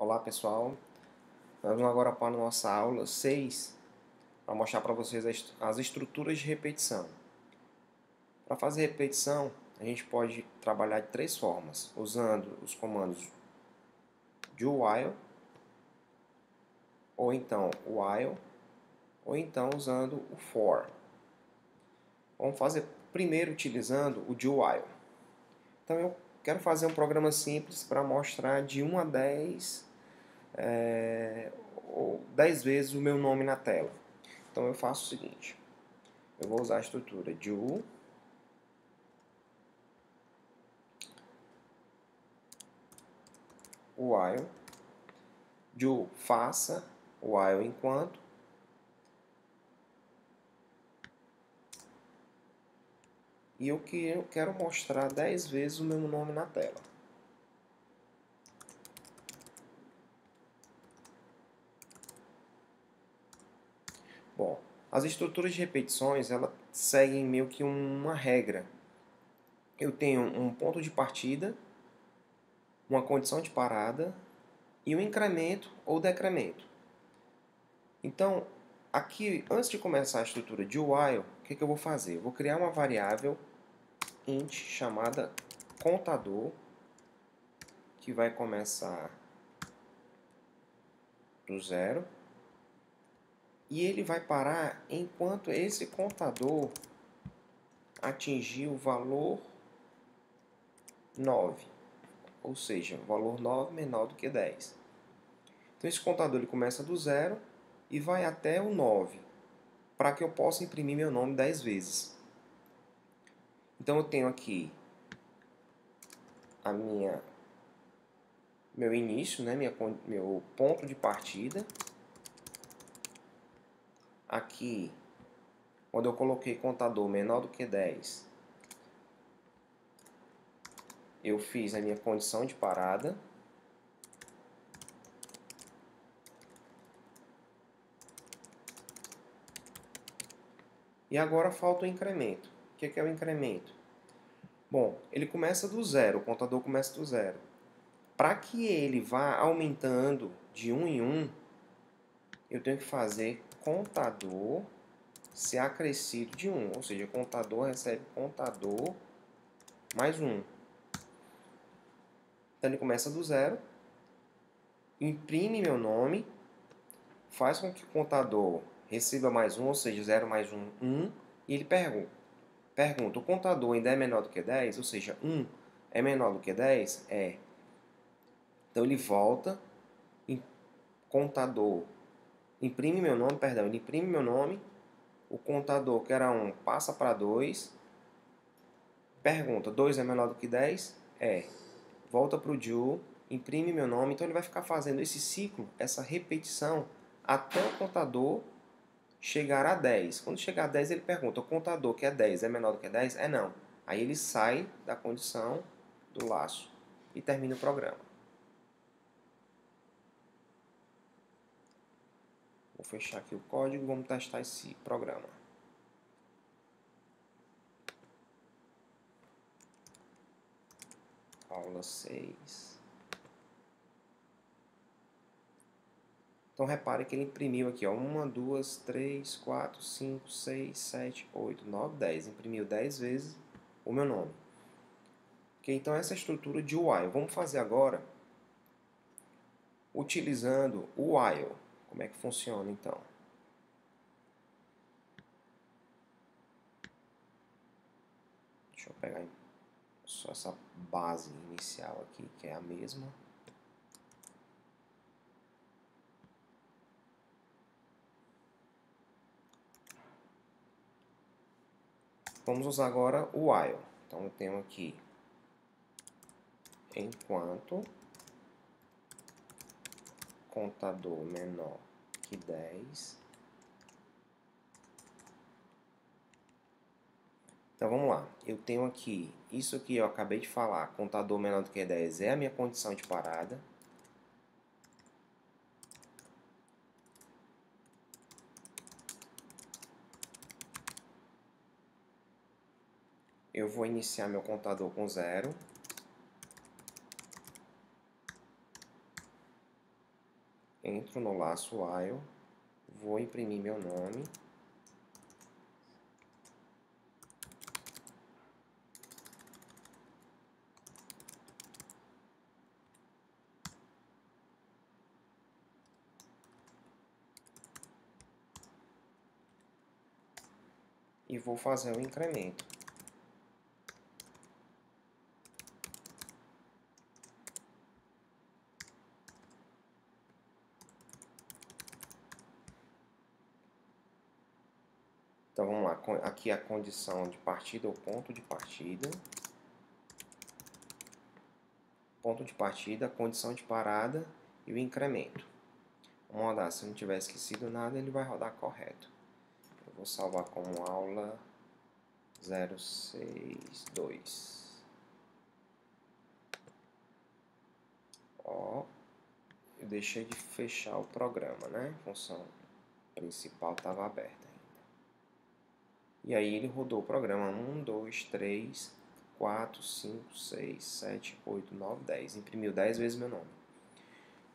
Olá pessoal, nós vamos agora para a nossa aula 6 para mostrar para vocês as estruturas de repetição. Para fazer repetição, a gente pode trabalhar de três formas, usando os comandos do while, ou então while, ou então usando o for. Vamos fazer primeiro utilizando o do while. Então eu quero fazer um programa simples para mostrar de 1 a 10 ou 10 vezes o meu nome na tela. Então eu faço o seguinte, eu vou usar a estrutura do while, do faça, while enquanto, e eu quero mostrar 10 vezes o meu nome na tela. Bom, as estruturas de repetições, elas seguem meio que uma regra. Eu tenho um ponto de partida, uma condição de parada e um incremento ou decremento. Então, aqui, antes de começar a estrutura de while, o que eu vou fazer? Eu vou criar uma variável int chamada contador, que vai começar do zero, e ele vai parar enquanto esse contador atingir o valor 9, ou seja, o valor 9 menor do que 10. Então esse contador ele começa do zero e vai até o 9, para que eu possa imprimir meu nome 10 vezes. Então eu tenho aqui meu início, né, meu ponto de partida. Aqui, quando eu coloquei contador menor do que 10, eu fiz a minha condição de parada. E agora falta o incremento. O que é o incremento? Bom, ele começa do zero, o contador começa do zero. Para que ele vá aumentando de 1 em 1, eu tenho que fazer contador ser acrescido de 1. Ou seja, o contador recebe contador mais 1. Então ele começa do zero, imprime meu nome, faz com que o contador receba mais 1, ou seja, 0 mais 1, 1, e ele pergunta, o contador ainda é menor do que 10? Ou seja, 1 é menor do que 10? É. Então ele volta, contador, imprime meu nome, ele imprime meu nome, o contador que era 1 passa para 2, pergunta, 2 é menor do que 10? É. Volta para o do, imprime meu nome, então ele vai ficar fazendo esse ciclo, essa repetição, até o contador chegar a 10. Quando chegar a 10, ele pergunta, o contador que é 10 é menor do que 10? É não. Aí ele sai da condição do laço e termina o programa. Vou fechar aqui o código e vamos testar esse programa. Aula 6. Então repare que ele imprimiu aqui, ó, 1, 2, 3, 4, 5, 6, 7, 8, 9, 10. Imprimiu 10 vezes o meu nome. Ok, então essa é a estrutura de while. Vamos fazer agora utilizando o while. Como é que funciona então? Deixa eu pegar só essa base inicial aqui, que é a mesma. Vamos usar agora o while. Então eu tenho aqui enquanto contador menor que 10. Então vamos lá. Eu tenho aqui, isso aqui eu acabei de falar, contador menor do que 10 é a minha condição de parada. Eu vou iniciar meu contador com 0. entro no laço while, vou imprimir meu nome. E vou fazer o incremento. Então vamos lá, aqui a condição de partida ou ponto de partida. Ponto de partida, condição de parada e o incremento. Vamos rodar, se eu não tiver esquecido nada, ele vai rodar correto. Eu vou salvar como aula 062. Ó, eu deixei de fechar o programa, né? A função principal estava aberta ainda. E aí ele rodou o programa 1, 2, 3, 4, 5, 6, 7, 8, 9, 10. Imprimiu 10 vezes meu nome.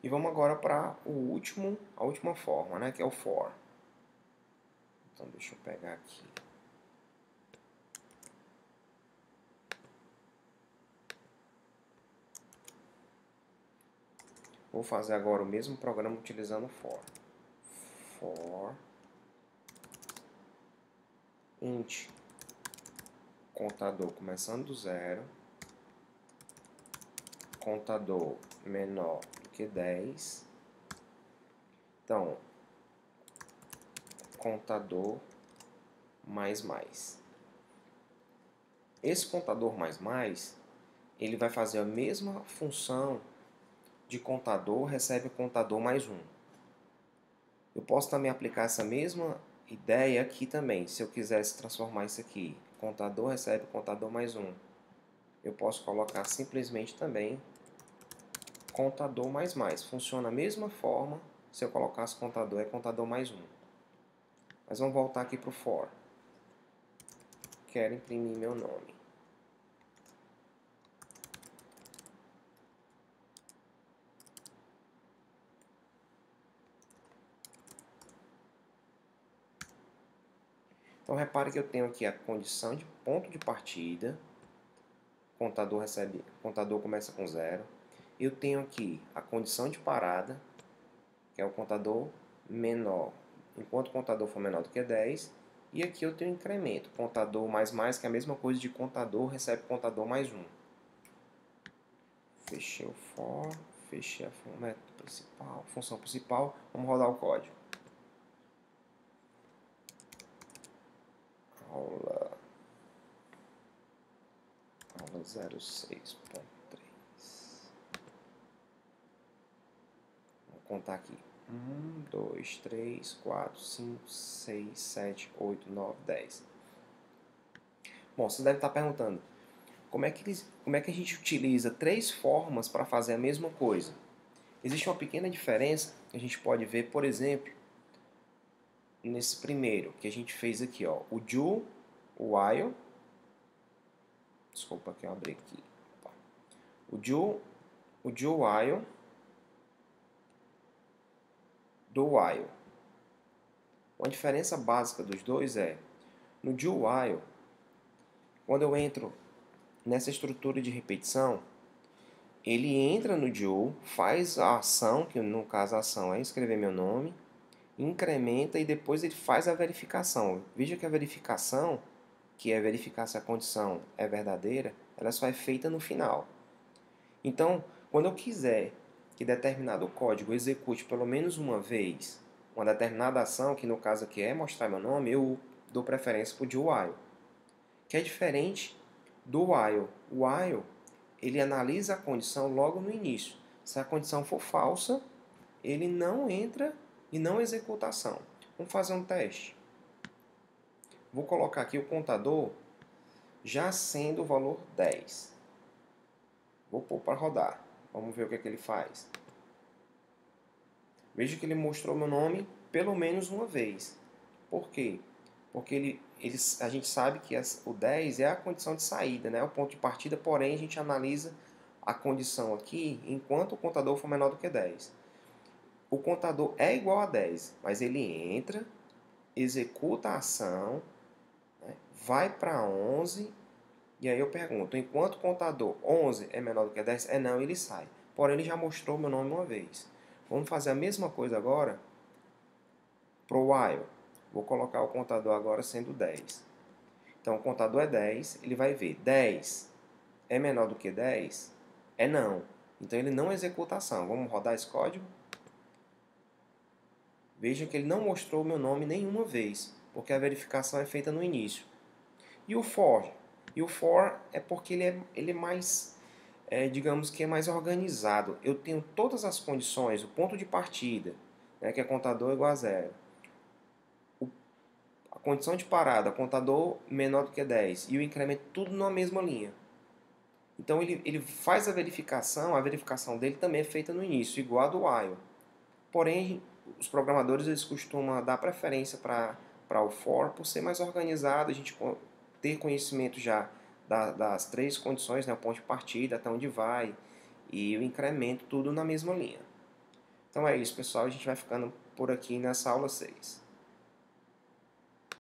E vamos agora para a última forma, né? Que é o for. Então deixa eu pegar aqui. Vou fazer agora o mesmo programa utilizando o for. For int contador começando do 0, contador menor do que 10. Então, contador mais mais. Esse contador mais mais, ele vai fazer a mesma função de contador recebe contador mais 1. Eu posso também aplicar essa mesma ideia aqui também. Se eu quisesse transformar isso aqui, contador recebe contador mais 1. Eu posso colocar simplesmente também contador mais mais. Funciona da mesma forma se eu colocasse contador, é contador mais 1. Mas vamos voltar aqui para o for. Quero imprimir meu nome. Então repare que eu tenho aqui a condição de ponto de partida. Contador começa com 0. Eu tenho aqui a condição de parada, que é o contador menor, enquanto o contador for menor do que 10. E aqui eu tenho incremento, contador mais mais, que é a mesma coisa de contador recebe contador mais 1. Fechei o for, fechei a função principal, vamos rodar o código. Aula 06.3. Vou contar aqui. 1, 2, 3, 4, 5, 6, 7, 8, 9, 10. Bom, você deve estar perguntando, como é que a gente utiliza 3 formas para fazer a mesma coisa? Existe uma pequena diferença que a gente pode ver, por exemplo, nesse primeiro que a gente fez aqui, ó, o do, o while. Desculpa que eu abri aqui. O do while, do while. Uma diferença básica dos dois é, no do while, quando eu entro nessa estrutura de repetição, ele entra no do, faz a ação, que no caso a ação é escrever meu nome, incrementa e depois ele faz a verificação. Veja que a verificação, que é verificar se a condição é verdadeira, ela só é feita no final. Então, quando eu quiser que determinado código execute pelo menos uma vez uma determinada ação, que no caso aqui é mostrar meu nome, eu dou preferência para o do while, que é diferente do while. O while, ele analisa a condição logo no início. Se a condição for falsa, ele não entra e não executa a ação. Vamos fazer um teste. Vou colocar aqui o contador já sendo o valor 10. Vou pôr para rodar. Vamos ver o que é que ele faz. Veja que ele mostrou meu nome pelo menos uma vez. Por quê? Porque a gente sabe que o 10 é a condição de saída, né? O ponto de partida, porém a gente analisa a condição aqui enquanto o contador for menor do que 10. o contador é igual a 10, mas ele entra, executa a ação, né, vai para 11, e aí eu pergunto, enquanto o contador 11 é menor do que 10, é não, ele sai. Porém, ele já mostrou meu nome uma vez. Vamos fazer a mesma coisa agora para o while. Vou colocar o contador agora sendo 10. Então, o contador é 10, ele vai ver 10 é menor do que 10? É não. Então, ele não executa a ação. Vamos rodar esse código? Veja que ele não mostrou o meu nome nenhuma vez, porque a verificação é feita no início. E o for? E o for é porque ele é mais, digamos que é mais organizado. Eu tenho todas as condições, o ponto de partida, né, que é contador igual a zero. A condição de parada, contador menor do que 10 e o incremento, tudo na mesma linha. Então ele faz a verificação dele também é feita no início, igual a do while. Porém, os programadores eles costumam dar preferência para o for por ser mais organizado, a gente ter conhecimento já das três condições, né, o ponto de partida, até onde vai, e o incremento, tudo na mesma linha. Então é isso, pessoal, a gente vai ficando por aqui nessa aula 6.